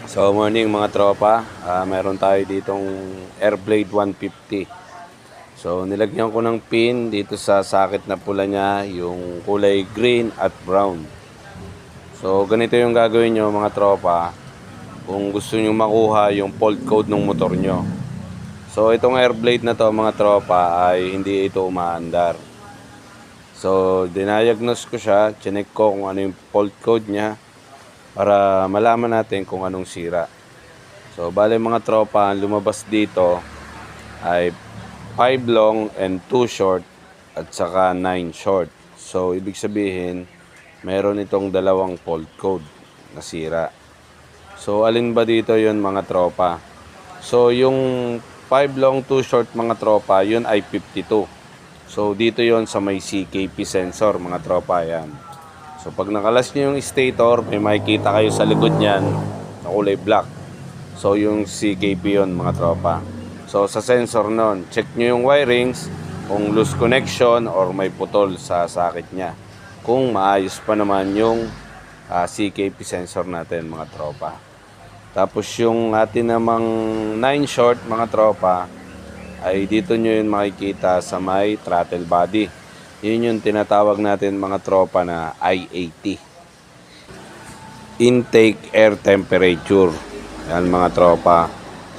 So morning mga tropa, meron tayo ditong Airblade 150. So nilagyan ko ng pin dito sa sakit na pula niya, yung kulay green at brown. So ganito yung gagawin nyo mga tropa kung gusto nyo makuha yung fault code ng motor nyo. So itong Airblade na to mga tropa ay hindi ito umaandar. So dindiagnose ko siya, chinek ko kung ano yung fault code niya para malaman natin kung anong sira. So, bale mga tropa, ang lumabas dito ay 5 long and 2 short at saka 9 short. So, ibig sabihin, meron itong dalawang fault code na sira. So, alin ba dito yon mga tropa? So, yung 5 long, 2 short mga tropa, yun ay 52. So, dito yon sa may CKP sensor mga tropa yan. So pag nakalas nyo yung stator, may makikita kayo sa likod niyan na kulay black. So yung CKP yon mga tropa. So sa sensor nun, check nyo yung wirings kung loose connection or may putol sa socket niya. Kung maayos pa naman yung CKP sensor natin mga tropa. Tapos yung atin namang 9 short mga tropa, ay dito nyo yung makikita sa may throttle body. Yun yung tinatawag natin mga tropa na I80. Intake air temperature. Yan mga tropa.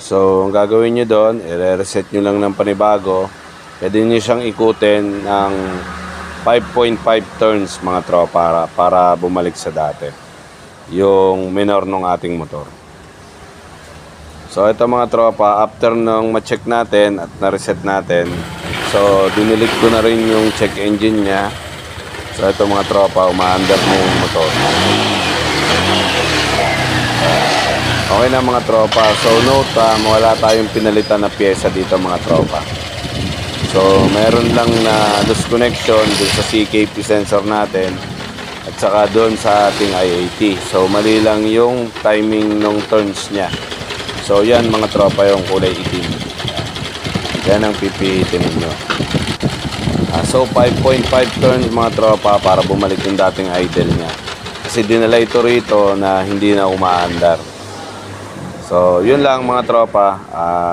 So, ang gagawin nyo doon, i-reset nyo lang ng panibago. Pwede nyo siyang ikutin ng 5.5 turns mga tropa para bumalik sa dati. Yung minor ng ating motor. So, ito mga tropa, after nung ma-check natin at na-reset natin, so, dinilig ko na rin yung check engine niya. So, ito mga tropa, umaandar na yung motor. Okay na mga tropa. So, note, wala tayong pinalitan na pyesa dito mga tropa. So, meron lang na loose connection dun sa CKP sensor natin at saka dun sa ating I80. So, mali lang yung timing ng turns niya. So, yan mga tropa yung kulay itim. Yan ang pipihitin ninyo. So 5.5 turns mga tropa para bumalik yung dating idle niya. Kasi dinala ito rito na hindi na umaandar. So yun lang mga tropa.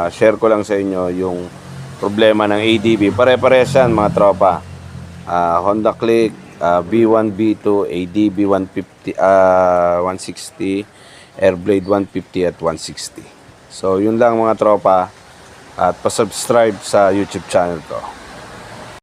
Share ko lang sa inyo yung problema ng ADB. Pare-pares yan mga tropa. Honda Click, B1, B2, ADB 150, 160, Airblade 150 at 160. So yun lang mga tropa. At pa-subscribe sa YouTube channel ko.